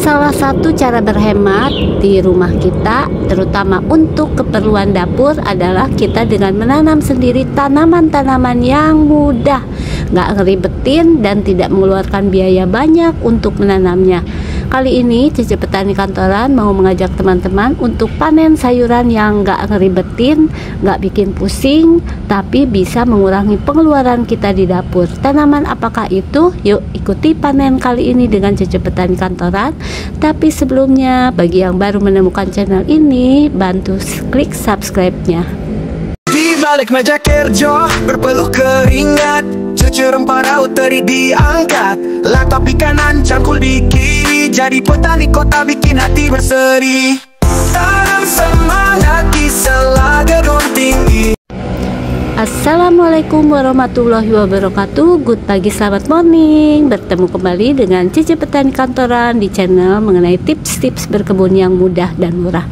Salah satu cara berhemat di rumah kita, terutama untuk keperluan dapur, adalah kita dengan menanam sendiri tanaman-tanaman yang mudah, nggak ngeribetin dan tidak mengeluarkan biaya banyak untuk menanamnya. Kali ini Cece Petani Kantoran mau mengajak teman-teman untuk panen sayuran yang nggak ngeribetin, nggak bikin pusing, tapi bisa mengurangi pengeluaran kita di dapur. Tanaman apakah itu? Yuk ikuti panen kali ini dengan Cece Petani Kantoran. Tapi sebelumnya, bagi yang baru menemukan channel ini, bantu klik subscribe-nya. Di balik meja kerja, berpeluh keringat, cucu rempah raut teri diangkat, latap kanan cangkul di kiri, jadi petani kota bikin hati berseri. Tanam semangat di sela gedung tinggi. Assalamualaikum warahmatullahi wabarakatuh. Good pagi, selamat morning. Bertemu kembali dengan Cece Petani Kantoran di channel mengenai tips-tips berkebun yang mudah dan murah.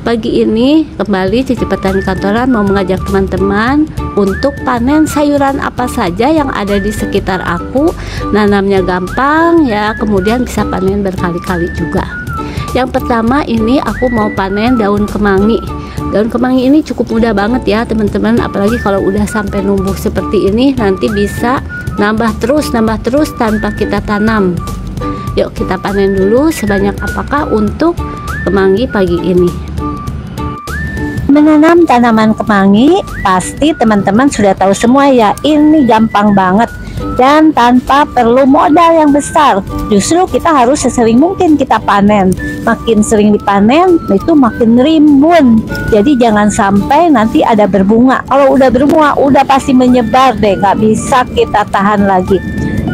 Pagi ini kembali Cece Petani Kantoran mau mengajak teman-teman untuk panen sayuran apa saja yang ada di sekitar aku. Nanamnya gampang ya, kemudian bisa panen berkali-kali juga. Yang pertama ini aku mau panen daun kemangi. Daun kemangi ini cukup mudah banget ya teman-teman, apalagi kalau udah sampai numbuh seperti ini, nanti bisa nambah terus tanpa kita tanam. Yuk kita panen dulu sebanyak apakah untuk kemangi pagi ini. Menanam tanaman kemangi pasti teman-teman sudah tahu semua ya, ini gampang banget dan tanpa perlu modal yang besar. Justru kita harus sesering mungkin kita panen. Makin sering dipanen itu makin rimbun. Jadi jangan sampai nanti ada berbunga. Kalau udah berbunga udah pasti menyebar deh, nggak bisa kita tahan lagi.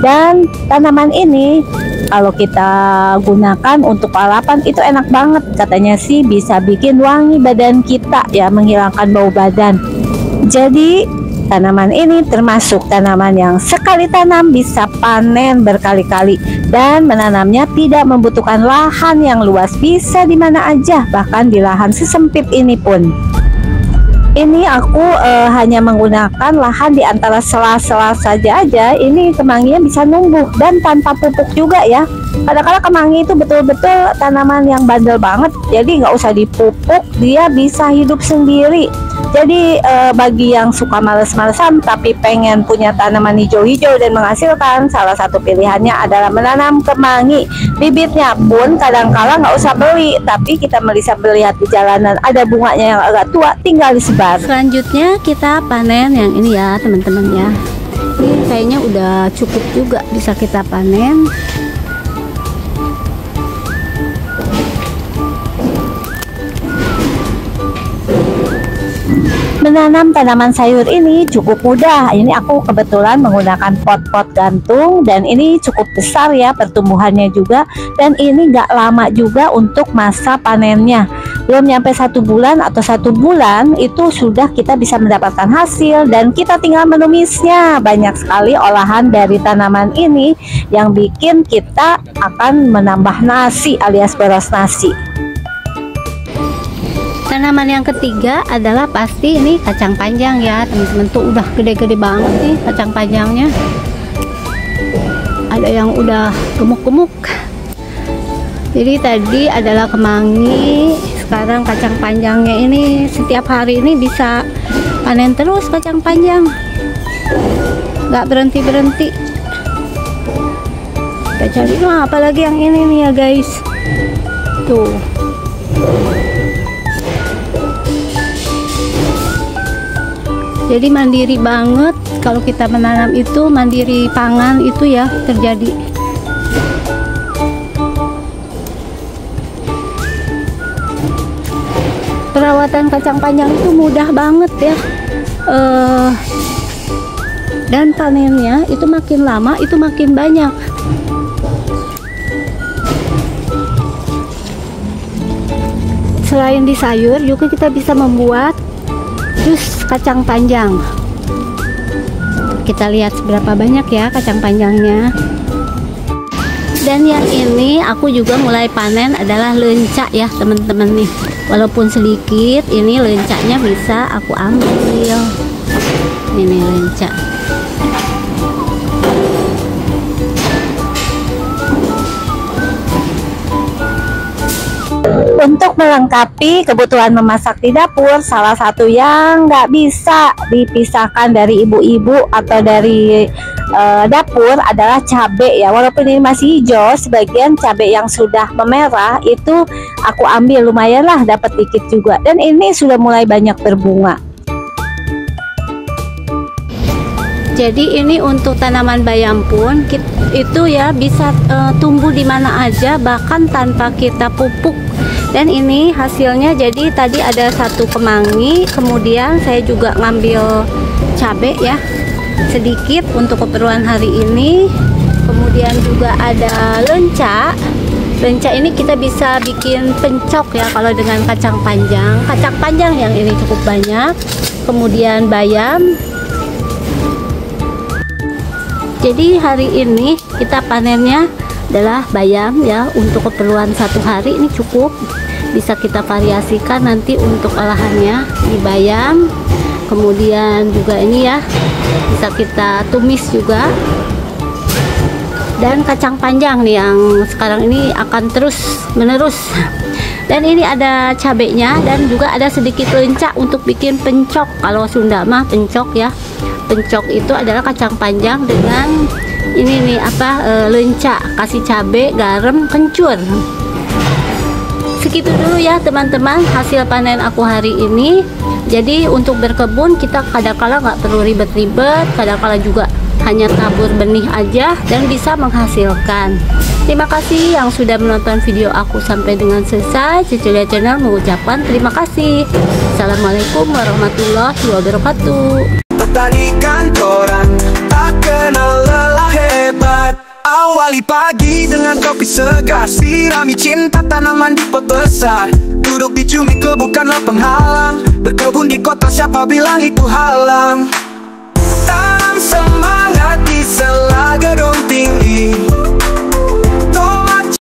Dan tanaman ini kalau kita gunakan untuk lalapan itu enak banget. Katanya sih bisa bikin wangi badan kita ya, menghilangkan bau badan. Jadi tanaman ini termasuk tanaman yang sekali tanam bisa panen berkali-kali, dan menanamnya tidak membutuhkan lahan yang luas, bisa di mana aja, bahkan di lahan sesempit ini pun. Ini aku hanya menggunakan lahan di antara sela-sela saja aja. Ini kemanginya bisa numbuh dan tanpa pupuk juga ya. Kadang-kadang kemangi itu betul-betul tanaman yang bandel banget, jadi nggak usah dipupuk, dia bisa hidup sendiri. Jadi bagi yang suka males-malesan tapi pengen punya tanaman hijau-hijau dan menghasilkan, salah satu pilihannya adalah menanam kemangi. Bibitnya pun kadang-kala nggak usah beli, tapi kita bisa melihat di jalanan ada bunganya yang agak tua, tinggal disebar. Selanjutnya kita panen yang ini ya teman-teman ya. Ini kayaknya udah cukup juga bisa kita panen. Menanam tanaman sayur ini cukup mudah. Ini aku kebetulan menggunakan pot-pot gantung dan ini cukup besar ya pertumbuhannya juga, dan ini gak lama juga untuk masa panennya. Belum nyampe 1 bulan atau 1 bulan itu sudah kita bisa mendapatkan hasil, dan kita tinggal menumisnya. Banyak sekali olahan dari tanaman ini yang bikin kita akan menambah nasi alias beras nasi. Tanaman yang ketiga adalah pasti ini kacang panjang ya teman-teman, tuh udah gede-gede banget nih kacang panjangnya. Ada yang udah gemuk-gemuk. Jadi tadi adalah kemangi, sekarang kacang panjangnya ini setiap hari ini bisa panen terus kacang panjang, nggak berhenti-berhenti. Kita cari apalagi yang ini nih ya guys, tuh. Jadi mandiri banget kalau kita menanam itu, mandiri pangan itu ya terjadi. Perawatan kacang panjang itu mudah banget ya. Dan panennya itu makin lama itu makin banyak. Selain di sayur juga kita bisa membuat jus kacang panjang. Kita lihat seberapa banyak ya kacang panjangnya. Dan yang ini aku juga mulai panen adalah lenca ya teman-teman nih. Walaupun sedikit, ini lencanya bisa aku ambil. Ini lenca. Untuk melengkapi kebutuhan memasak di dapur, salah satu yang nggak bisa dipisahkan dari ibu-ibu atau dari dapur adalah cabai ya. Walaupun ini masih hijau, sebagian cabai yang sudah memerah itu aku ambil, lumayan lah dapat dikit juga. Dan ini sudah mulai banyak berbunga. Jadi ini untuk tanaman bayam pun itu ya bisa tumbuh di mana aja, bahkan tanpa kita pupuk. Dan ini hasilnya, jadi tadi ada satu kemangi, kemudian saya juga ngambil cabai ya sedikit untuk keperluan hari ini. Kemudian juga ada lenca. Lenca ini kita bisa bikin pencok ya kalau dengan kacang panjang yang ini cukup banyak. Kemudian bayam. Jadi hari ini kita panennya adalah bayam ya, untuk keperluan satu hari ini cukup. Bisa kita variasikan nanti untuk olahannya di bayam. Kemudian juga ini ya, bisa kita tumis juga. Dan kacang panjang nih yang sekarang ini akan terus menerus. Dan ini ada cabenya dan juga ada sedikit lenca untuk bikin pencok. Kalau Sunda mah pencok ya. Pencok itu adalah kacang panjang dengan ini nih lenca, kasih cabai, garam, kencur. Segitu dulu ya teman-teman hasil panen aku hari ini. Jadi untuk berkebun kita kadang-kala nggak perlu ribet-ribet, kadang-kala juga hanya tabur benih aja dan bisa menghasilkan. Terima kasih yang sudah menonton video aku sampai dengan selesai. Cecilia Channel mengucapkan terima kasih. Assalamualaikum warahmatullahi wabarakatuh. Petani kantoran tak kenal lelah hebat. Awali pagi dengan kopi segar, sirami cinta tanaman di pot besar. Duduk di cumi bukanlah penghalang, berkebun di kota siapa bilang itu halang. Tanam semangat di